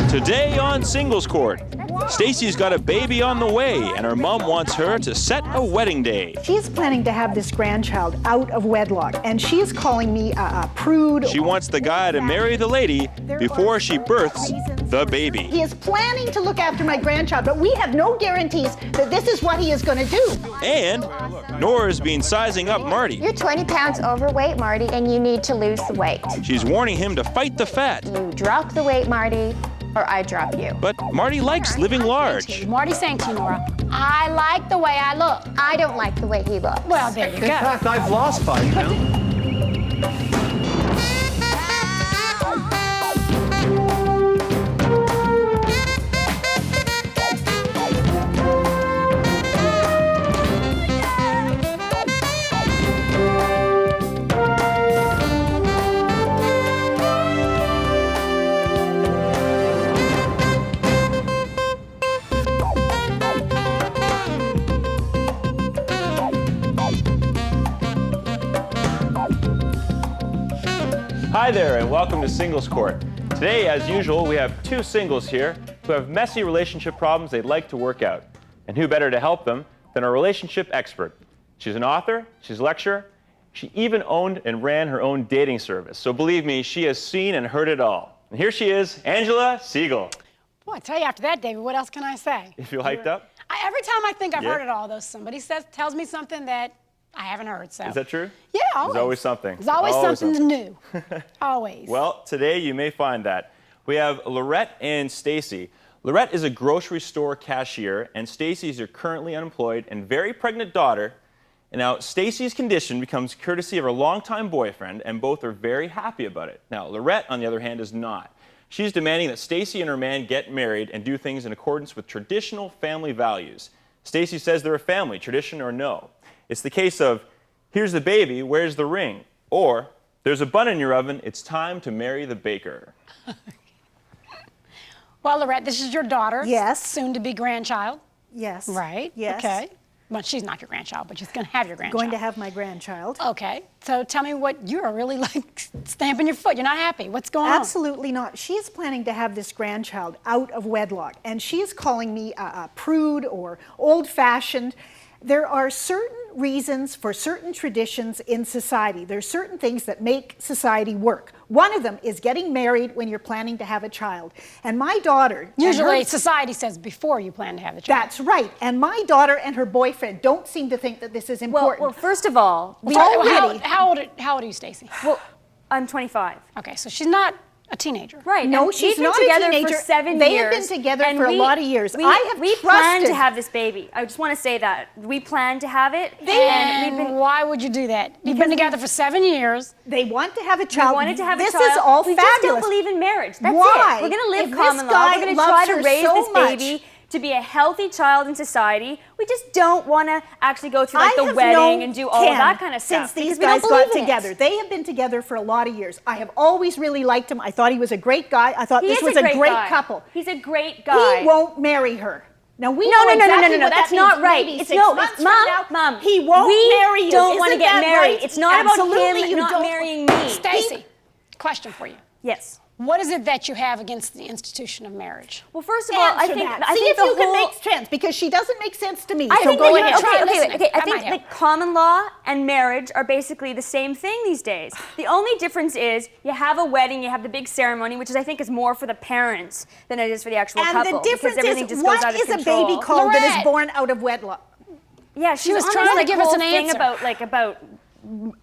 Today on Singles Court, Stacy's got a baby on the way, and her mom wants her to set a wedding day. She's planning to have this grandchild out of wedlock, and she's calling me a prude. She wants the guy to marry the lady before she births the baby. He is planning to look after my grandchild, but we have no guarantees that this is what he is going to do. And Nora's been sizing up Marty. You're 20 pounds overweight, Marty, and you need to lose the weight. She's warning him to fight the fat. You drop the weight, Marty, or I drop you. But Marty likes living large. Marty's saying to you, Nora, I like the way I look. I don't like the way he looks. Well, there you go. In fact, I've lost 5 pounds. Hi there, and welcome to Singles Court. Today, as usual, we have two singles here who have messy relationship problems they'd like to work out. And who better to help them than a relationship expert? She's an author, she's a lecturer, she even owned and ran her own dating service. So believe me, she has seen and heard it all. And here she is, Angela Segal. Boy, I tell you after that, David, what else can I say? You feel hyped up? Every time I think I've heard it all, though, somebody tells me something that I haven't heard, so. Is that true? Yeah, always. There's always something. There's always something new. Always. Well, today you may find that. We have Lorette and Stacy. Lorette is a grocery store cashier, and Stacy is her currently unemployed and very pregnant daughter. And now, Stacy's condition becomes courtesy of her longtime boyfriend, and both are very happy about it. Now, Lorette, on the other hand, is not. She's demanding that Stacy and her man get married and do things in accordance with traditional family values. Stacy says they're a family, tradition or no. It's the case of, here's the baby, where's the ring? Or, there's a bun in your oven, it's time to marry the baker. Well, Lorette, this is your daughter. Yes. Soon-to-be grandchild. Yes. Right? Yes. Okay. Well, she's not your grandchild, but she's going to have your grandchild. Going to have my grandchild. Okay. So tell me what you're really like stamping your foot. You're not happy. What's going on? Absolutely not. She's planning to have this grandchild out of wedlock, and she's calling me a prude or old-fashioned. There are certain reasons for certain traditions in society. There are certain things that make society work. One of them is getting married when you're planning to have a child. And my daughter... Usually society says before you plan to have the child. That's right. And my daughter and her boyfriend don't seem to think that this is important. Well, first of all, How old are you, Stacy? well, I'm 25. Okay, so she's not a teenager. Right. No, and she's we've been not together a teenager. for 7 They years. have been together and for a lot of years. We trusted. planned to have this baby. I just want to say that. We planned to have it. And why would you do that? You've been together for 7 years. They want to have a child. We wanted to have this a child. This is all we fabulous. just don't believe in marriage. That's Why? it. We're going to live If common this law. guy We're going to loves try to her raise so this much. baby to be a healthy child in society. We just don't want to actually go through like I the have wedding known and do all of that kind of since stuff. these because we don't guys got believe in it. together. They have been together for a lot of years. I have always really liked him. I thought he was a great guy. I thought He this is was a a great guy. couple. He's a great guy. He won't marry her. Now we No, know exactly no, what that's that not means. right. Maybe It's 6 no, months it's from now, Mom. he won't marry you. We don't want to Isn't get that married. right? It's not Absolutely, about him you not don't. marrying me. Stacy, question for you. Yes. What is it that you have against the institution of marriage? Well, first of all, I think that. I See think if the you whole can make sense, because she doesn't make sense to me. I so think go that ahead. Try okay, listening. I That think might that help. common law and marriage are basically the same thing these days. The only difference is you have a wedding, you have the big ceremony, which is I think is more for the parents than it is for the actual And couple. the difference because everything is, just goes out what of is a control. baby called that is Lorette. born out of wedlock? Yeah, she was on trying this, to like, give us whole an thing answer. about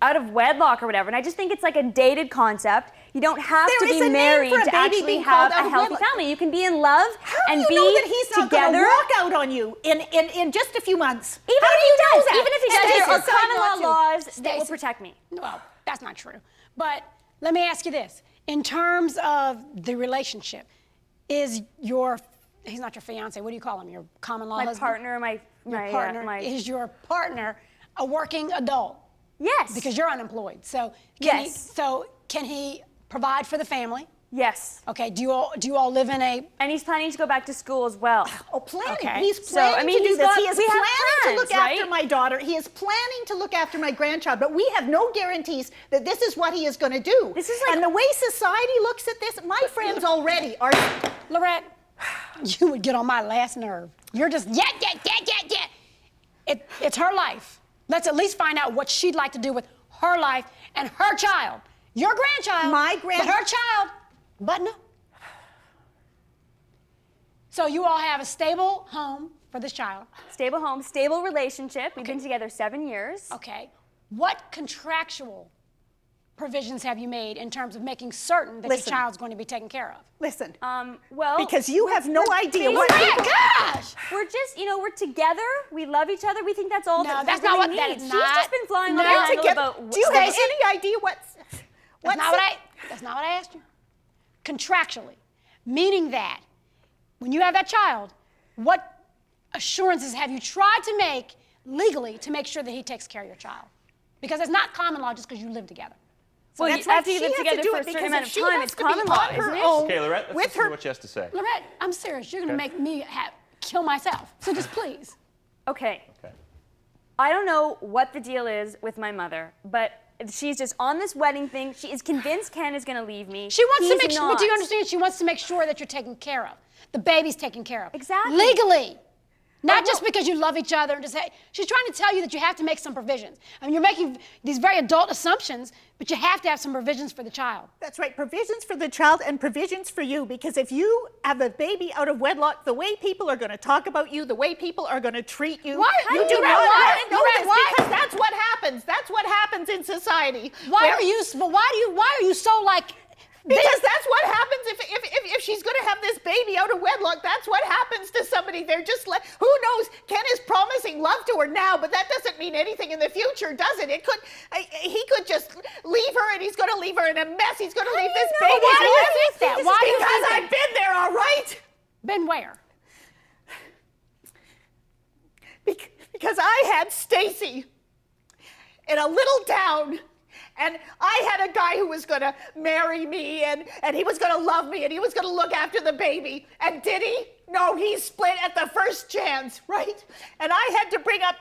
out of wedlock or whatever, and I just think it's like a dated concept. You don't have There to is be a name married for a to baby actually being have called out a of healthy wedlock. family. You can be in love How and do you be know that he's not going together. to walk out on you in just a few months? Even How if do you he know does, that? even if he And does, there are decide common not to? law laws that will Stacey. protect me. Well, that's not true. But let me ask you this. In terms of the relationship, he's not your fiance, what do you call him? Your common law My husband? partner, Your partner. Is your partner a working adult? Yes. Because you're unemployed. So Yes. can he provide for the family? Yes. Okay. Do you all live in a? And he's planning to go back to school as well. Oh, planning. Okay. He's So, planning I mean, to do he's this. got- He is we have planning to look plans, after right? my daughter. He is planning to look after my grandchild. But we have no guarantees that this is what he is going to do. This is like- and the way society looks at this, my friends already are Lorette, you would get on my last nerve. You're just, yeah. It's her life. Let's at least find out what she'd like to do with her life and her child. Your grandchild. But her child. But no. So you all have a stable home for this child. Stable home, stable relationship. We've been together 7 years. Okay. What contractual provisions have you made in terms of making certain that your child's going to be taken care of? Listen. Well, because you have no idea what. Gosh! We're just, we're together. We love each other. We think that's all that that's we not really what need. that is. She's just been flying on the handle about. Do you have any idea what's That's not what I asked you. Contractually, meaning that when you have that child, what assurances have you tried to make legally to make sure that he takes care of your child? Because it's not common law just because you live together. So well, after you live together for a certain amount of time, it's common law, isn't it? Okay, Lorette, let's see what she has to say. Lorette, I'm serious. You're going to make me kill myself. So just please. Okay. I don't know what the deal is with my mother, but she's just on this wedding thing. She is convinced Ken is going to leave me. She wants to make sure, but do you understand? She wants to make sure that you're taken care of. The baby's taken care of. Exactly. Legally. Not just because you love each other and just she's trying to tell you that you have to make some provisions. I mean, you're making these very adult assumptions, but you have to have some provisions for the child. That's right, provisions for the child and provisions for you, because if you have a baby out of wedlock, the way people are going to talk about you, the way people are going to treat you. Why? You do not want to know this because that's what happens. That's what happens in society. Why are you so like? Because that's what happens if she's going to have this baby out of wedlock. That's what happens to somebody. They're just like, who knows? Ken is promising love to her now, but that doesn't mean anything in the future, does it? He could just leave her, and he's going to leave her in a mess. He's going to leave this baby. Why do you think that? Why do you think that? Because I've been there, all right? Been where? Because I had Stacy in a little town. And I had a guy who was going to marry me, and he was going to love me, and he was going to look after the baby. And did he? No, he split at the first chance, right? And I had to bring up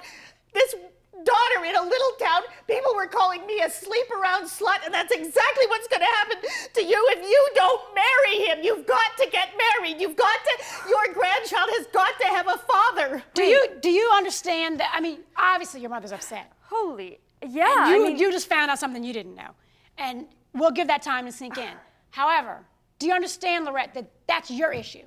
this daughter in a little town. People were calling me a sleep-around slut, and that's exactly what's going to happen to you if you don't marry him. You've got to get married. Your grandchild has got to have a father. Do you understand that? I mean, obviously your mother's upset. Holy. Yeah, and you just found out something you didn't know. And we'll give that time to sink in. However, do you understand, Lorette, that that's your issue?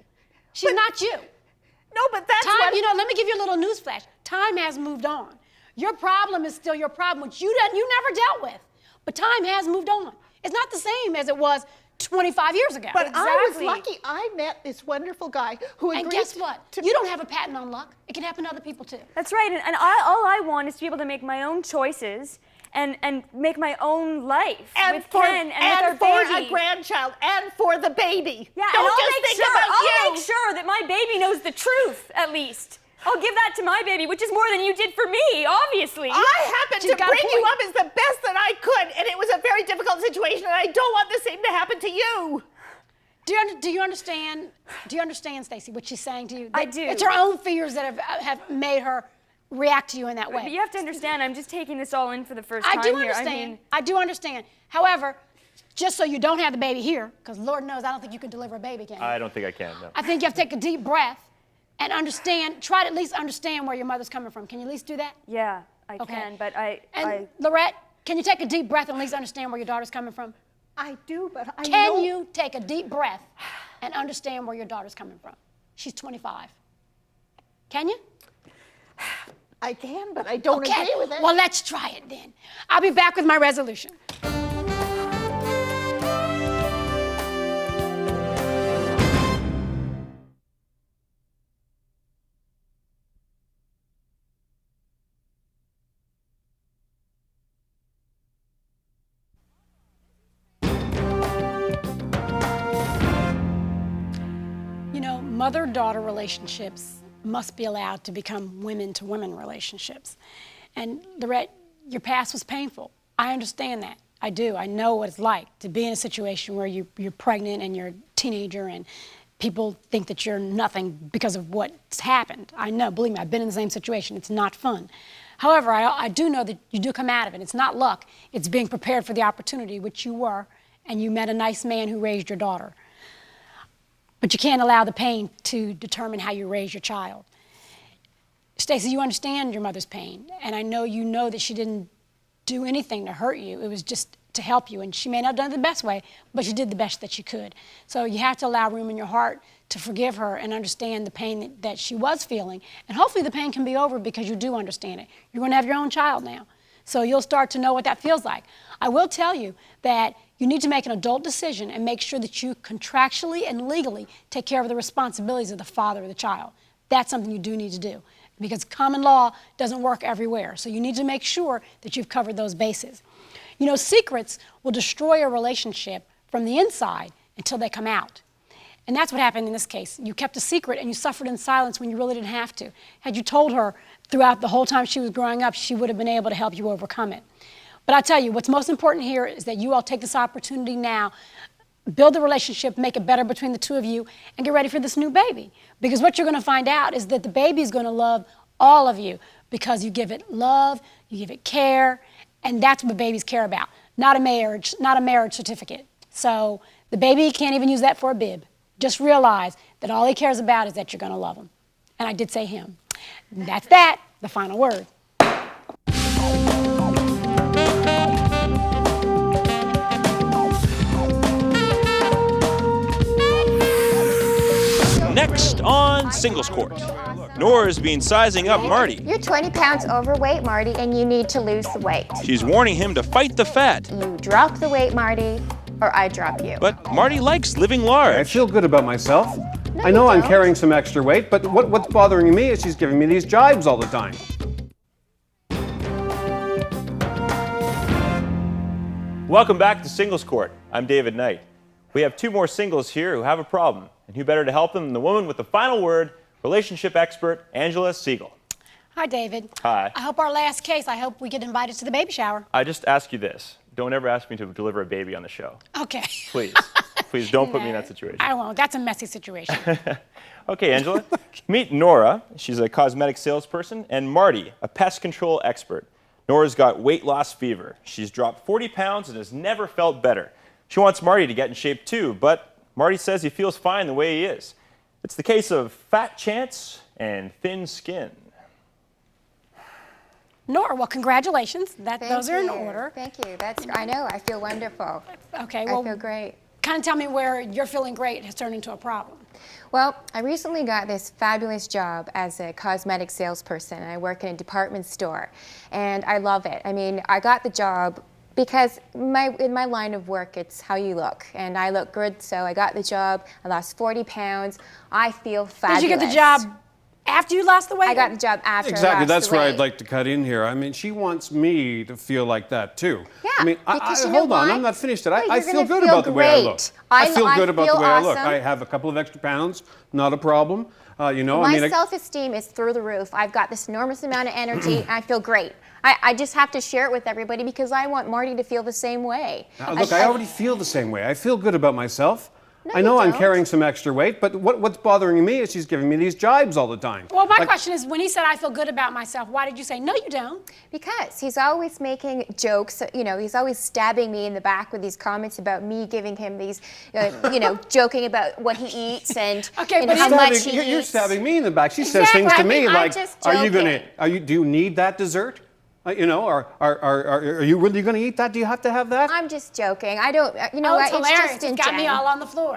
She's not you. No, but that's time, let me give you a little news flash. Time has moved on. Your problem is still your problem, which you never dealt with. But time has moved on. It's not the same as it was 25 years ago. But I was lucky. I met this wonderful guy who agreed. And guess what? You don't have a patent on luck. It can happen to other people too. That's right. And all I want is to be able to make my own choices and make my own life with Ken and with our baby. For a grandchild and for the baby. Yeah, don't and I'll just make think sure. about I'll you. make sure that my baby knows the truth at least. I'll give that to my baby, which is more than you did for me, obviously. I happened to bring you up as the best that I could, and it was a very difficult situation, and I don't want the same to happen to you. Do you understand? Do you understand, Stacey, what she's saying to you? I do. It's her own fears that have made her react to you in that way. But you have to understand, I'm just taking this all in for the first time here. I do understand. However, just so you don't have the baby here, because Lord knows I don't think you can deliver a baby, can you? I don't think I can, no. I think you have to take a deep breath and try to at least understand where your mother's coming from. Can you at least do that? Yeah, I can, but Lorette, can you take a deep breath and at least understand where your daughter's coming from? I do, but I know. Can you take a deep breath and understand where your daughter's coming from? She's 25. Can you? I can, but I don't agree with it. Well, let's try it then. I'll be back with my resolution. Mother-daughter relationships must be allowed to become women-to-women relationships. And Lorette, your past was painful. I understand that. I do. I know what it's like to be in a situation where you're pregnant and you're a teenager and people think that you're nothing because of what's happened. I know. Believe me, I've been in the same situation. It's not fun. However, I do know that you do come out of it. It's not luck. It's being prepared for the opportunity, which you were, and you met a nice man who raised your daughter. but you can't allow the pain to determine how you raise your child. Stacey, you understand your mother's pain, and I know you know that she didn't do anything to hurt you. It was just to help you, and she may not have done it the best way, but she did the best that she could. So you have to allow room in your heart to forgive her and understand the pain that she was feeling, and hopefully the pain can be over because you do understand it. You're going to have your own child now, so you'll start to know what that feels like. I will tell you that you need to make an adult decision and make sure that you contractually and legally take care of the responsibilities of the father of the child. That's something you do need to do, because common law doesn't work everywhere. So you need to make sure that you've covered those bases. You know, secrets will destroy a relationship from the inside until they come out. And that's what happened in this case. You kept a secret and you suffered in silence when you really didn't have to. Had you told her throughout the whole time she was growing up, she would have been able to help you overcome it. But I tell you, what's most important here is that you all take this opportunity now, build the relationship, make it better between the two of you, and get ready for this new baby. Because what you're going to find out is that the baby is going to love all of you because you give it love, you give it care, and that's what babies care about, not a marriage certificate. So the baby can't even use that for a bib. Just realize that all he cares about is that you're going to love him. And I did say him. And that's that, the final word. Next on Singles Court, Nora's been sizing up Marty. You're 20 pounds overweight, Marty, and you need to lose the weight. She's warning him to fight the fat. You drop the weight, Marty, or I drop you. But Marty likes living large. I feel good about myself. No, I know you I'm don't. carrying some extra weight, but what's bothering me is she's giving me these jibes all the time. Welcome back to Singles Court. I'm David Knight. We have two more singles here who have a problem, and who better to help them than the woman with the final word, relationship expert Angela Segal. Hi, David. Hi. I hope our last case, I hope we get invited to the baby shower. I just ask you this. Don't ever ask me to deliver a baby on the show. Okay. Please. Please don't put me in that situation. I won't. That's a messy situation. Okay, Angela. Meet Nora. She's a cosmetic salesperson. And Marty, a pest control expert. Nora's got weight loss fever. She's dropped 40 pounds and has never felt better. She wants Marty to get in shape too, but Marty says he feels fine the way he is. It's the case of fat chance and thin skin. Nora, well, congratulations. Those are in order. Thank you. I know. I feel wonderful. Okay, well, I feel great. kind of tell me where you're feeling great has turned into a problem. Well, I recently got this fabulous job as a cosmetic salesperson. I work in a department store, and I love it. I mean, I got the job because in my line of work, it's how you look, and I look good, so I got the job. I lost 40 pounds. I feel fabulous. Did you get the job after you lost the weight? I got the job after Exactly, I lost that's the weight. where I'd like to cut in here. I mean, she wants me to feel like that too. Yeah, I mean, because you know hold on, why? I'm not finished yet. No, I you're feel gonna good feel about the way I look. great. I feel good about feel the way I look. awesome. I have a couple of extra pounds, not a problem. You know, My I mean, self-esteem is through the roof. I've got this enormous amount of energy, and I feel great. I just have to share it with everybody because I want Marty to feel the same way. look, I already feel the same way. I feel good about myself. No, I know you I'm don't. carrying some extra weight, but what's bothering me is she's giving me these jibes all the time. Well, my Like, question is, when he said, I feel good about myself, why did you say, no, you don't? Because he's always making jokes, you know, he's always stabbing me in the back with these comments about me giving him these, you know, joking about what he eats and, Okay, and but how he's much stabbing- he you're eats. stabbing me in the back. She says Exactly. things to I me mean, I'm like, just "Are you joking. do you need that dessert? You know, are you really going to eat that? Do you have to have that?" I'm just joking. I don't, you know Oh, what? it's hilarious. just in It's got me general. all on the floor.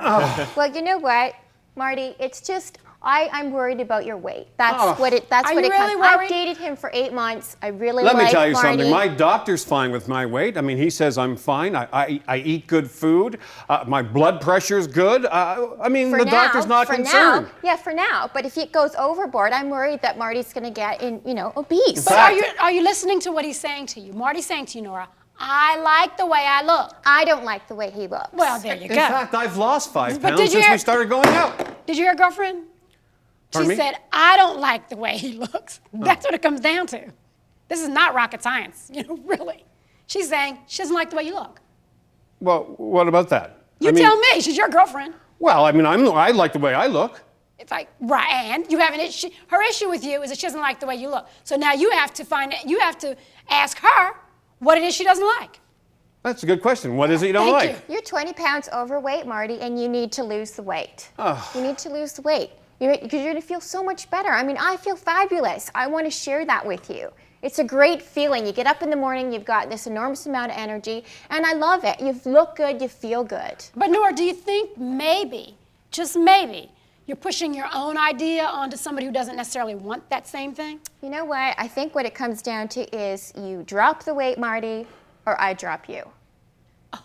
Well, you know what, Marty? It's just I'm worried about your weight. That's Oh. what it. That's Are what you it really comes. worried? I've dated him for 8 months. I really Let like me tell you Marty. something. My doctor's fine with my weight. I mean, he says I'm fine. I eat good food. My blood pressure's good. I mean, For the now, doctor's not for concerned. Now, yeah, for now. But if it goes overboard, I'm worried that Marty's going to get, obese. But are you listening to what he's saying to you? Marty's saying to you, Nora, I like the way I look. I don't like the way he looks. Well, there you In go. fact, I've lost 5 But pounds did you since hear- we started going out. Did you hear, girlfriend? Pardon She me? said, I don't like the way he looks. That's what it comes down to. This is not rocket science, really. She's saying she doesn't like the way you look. Well, what about that? You tell me. She's your girlfriend. Well, I mean, I like the way I look. It's like, right, and you have an issue. Her issue with you is that she doesn't like the way you look. So now you have to ask her what it is she doesn't like. That's a good question. What is it you don't Thank like? You're 20 pounds overweight, Marty, and you need to lose the weight. Oh. You need to lose the weight because you're going to feel so much better. I mean, I feel fabulous. I want to share that with you. It's a great feeling. You get up in the morning, you've got this enormous amount of energy, and I love it. You look good, you feel good. But Nora, do you think maybe, just maybe, you're pushing your own idea onto somebody who doesn't necessarily want that same thing? You know what? I think what it comes down to is you drop the weight, Marty, or I drop you.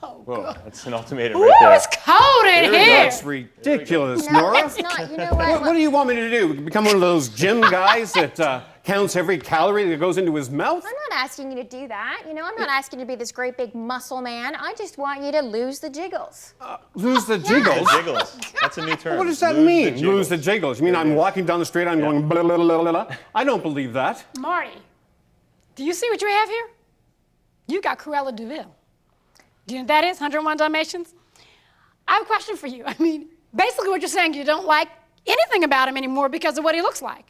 Oh, Whoa, God. that's an ultimatum Ooh, right there. it's cold in here. That's ridiculous, No, Nora. it's not. You know what? What do you want me to do? Become one of those gym guys that counts every calorie that goes into his mouth? I'm not asking you to do that. You know, I'm not asking you to be this great big muscle man. I just want you to lose the jiggles. Lose the The jiggles? jiggles. That's a new term. What does that Lose mean? the Lose the jiggles. jiggles? You mean I'm walking down the street, I'm going blah, blah, blah, blah, blah. I don't believe that. Marty, do you see what you have here? You got Cruella de Vil. Do you know what that is? 101 Dalmatians? I have a question for you. I mean, basically what you're saying, you don't like anything about him anymore because of what he looks like.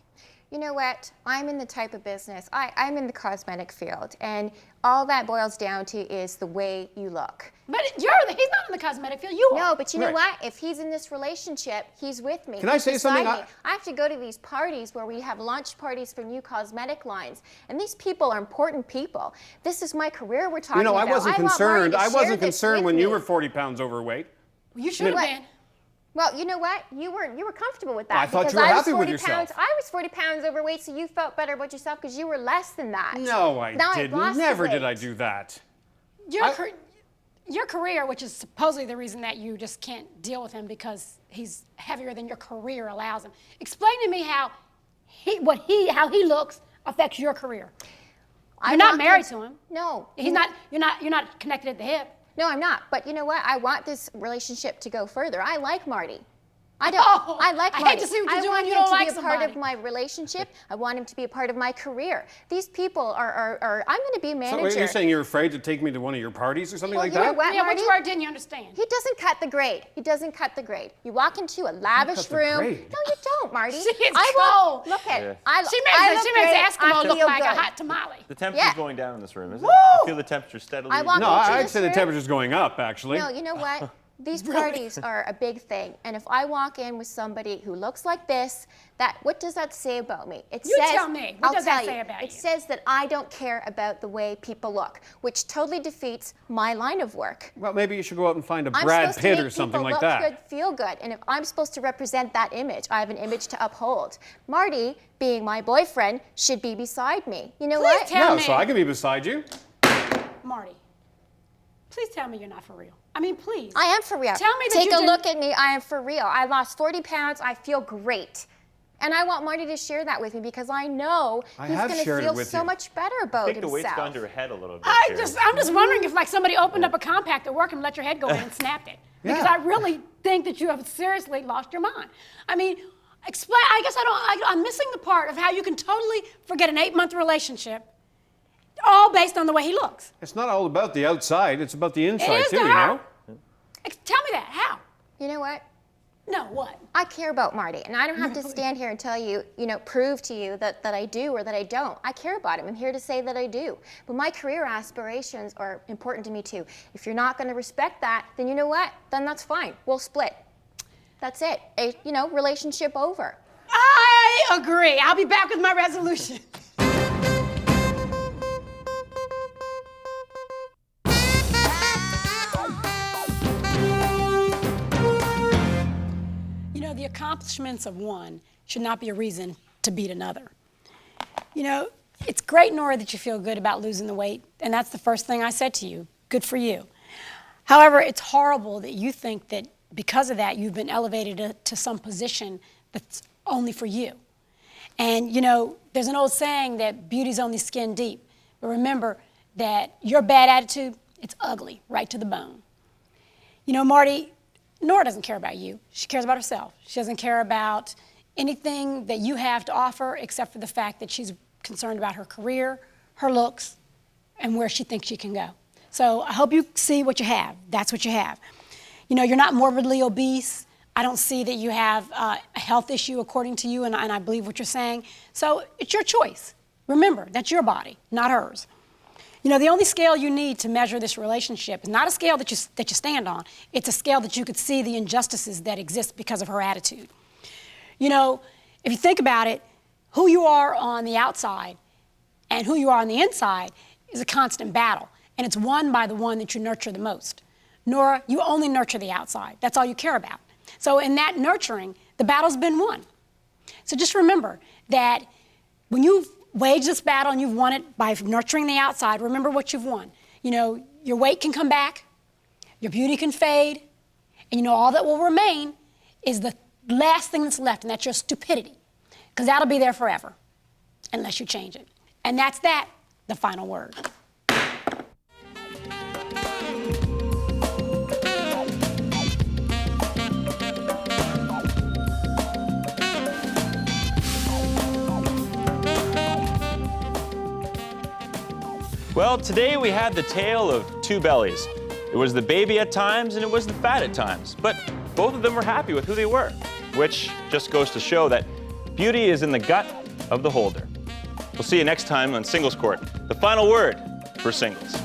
You know what? I'm in the type of business, I'm in the cosmetic field, and all that boils down to is the way you look. But he's not in the cosmetic field, you are. No, but you know Right. what? If he's in this relationship, he's with me. Can I He's say something? beside me. I have to go to these parties where we have launch parties for new cosmetic lines, and these people are important people. This is my career we're talking You know, about. I wasn't want Marty concerned. to I share wasn't this concerned with when you me. were 40 pounds overweight. You should have What? been. Well, you know what? You were comfortable with that. I thought because you were I was happy with 40 yourself. Pounds, I was 40 pounds overweight, so you felt better about yourself because you were less than that. No, I Now I've didn't. lost the Never did I weight. do that. Your career, which is supposedly the reason that you just can't deal with him because he's heavier than your career allows him. Explain to me how he looks affects your career. You're not married to him. No. You're not connected at the hip. No, I'm not. But you know what? I want this relationship to go further. I like Marty. I don't. Oh, I like I hate Marty. to see what you're doing want when you him don't to like be a part of somebody. my relationship. I want him to be a part of my career. These people are I'm going to be a So manager. you're saying you're afraid to take me to one of your parties or something Well, like you know that? what, Yeah, Marty? which part didn't you understand? He doesn't cut the grade. He doesn't cut the grade. You walk into a lavish cut the room. grade. No, you don't, Marty. She is I walk. cold. Look at. Yeah. I, She I makes look makes great. Eskimo I look feel like good. a hot tamale. The temperature's Yeah. going down in this room, isn't it? Woo! I feel the temperature steadily. I walk No, into I'd this say the room. temperature's going up, actually. No, you know what? These parties are a big thing, and if I walk in with somebody who looks like this, what does that say about me? It You says, tell me. What I'll does that tell say you. about It you? says that I don't care about the way people look, which totally defeats my line of work. Well, maybe you should go out and find a I'm Brad supposed Pitt to or make something people like look that. good, feel good, and if I'm supposed to represent that image, I have an image to uphold. Marty, being my boyfriend, should be beside me. You know Please what? tell No, me. so I can be beside you. Marty, please tell me you're not for real. I mean, please. I am for real. Tell me that Take you a didn't- look at me. I am for real. I lost 40 pounds. I feel great. And I want Marty to share that with me because I know I he's have going to shared it feel with so you. much better I about think the weight's himself. gone to her head a little bit. I'm here. just wondering if like somebody opened up a compact at work and let your head go in and snapped it. Because Yeah. I really think that you have seriously lost your mind. I mean, explain. I guess I'm missing the part of how you can totally forget an 8-month relationship, all based on the way he looks. It's not all about the outside, it's about the inside, is too, to you her. know? Tell me that. How? You know what? No, what? I care about Marty, and I don't have to stand here and tell you, prove to you that I do or that I don't. I care about him. I'm here to say that I do. But my career aspirations are important to me too. If you're not going to respect that, then you know what? Then that's fine. We'll split. That's it. Relationship over. I agree. I'll be back with my resolution. The accomplishments of one should not be a reason to beat another. It's great, Nora, that you feel good about losing the weight, and that's the first thing I said to you. Good for you. However, it's horrible that you think that because of that, you've been elevated to some position that's only for you. And, there's an old saying that beauty's only skin deep. But remember that your bad attitude, it's ugly, right to the bone. Marty, Nora doesn't care about you. She cares about herself. She doesn't care about anything that you have to offer except for the fact that she's concerned about her career, her looks, and where she thinks she can go. So I hope you see what you have. That's what you have. You're not morbidly obese. I don't see that you have a health issue according to you, and I believe what you're saying. So it's your choice. Remember, that's your body, not hers. You know, the only scale you need to measure this relationship is not a scale that you stand on. It's a scale that you could see the injustices that exist because of her attitude. You know, if you think about it, who you are on the outside and who you are on the inside is a constant battle. And it's won by the one that you nurture the most. Nora, you only nurture the outside. That's all you care about. So in that nurturing, the battle's been won. So just remember that when you've waged this battle and you've won it by nurturing the outside, remember what you've won. You know, your weight can come back, your beauty can fade, and you know, all that will remain is the last thing that's left, and that's your stupidity. Because that'll be there forever, unless you change it. And that's that, the final word. Well, today we had the tale of two bellies. It was the baby at times and it was the fat at times, but both of them were happy with who they were, which just goes to show that beauty is in the gut of the holder. We'll see you next time on Singles Court, the final word for singles.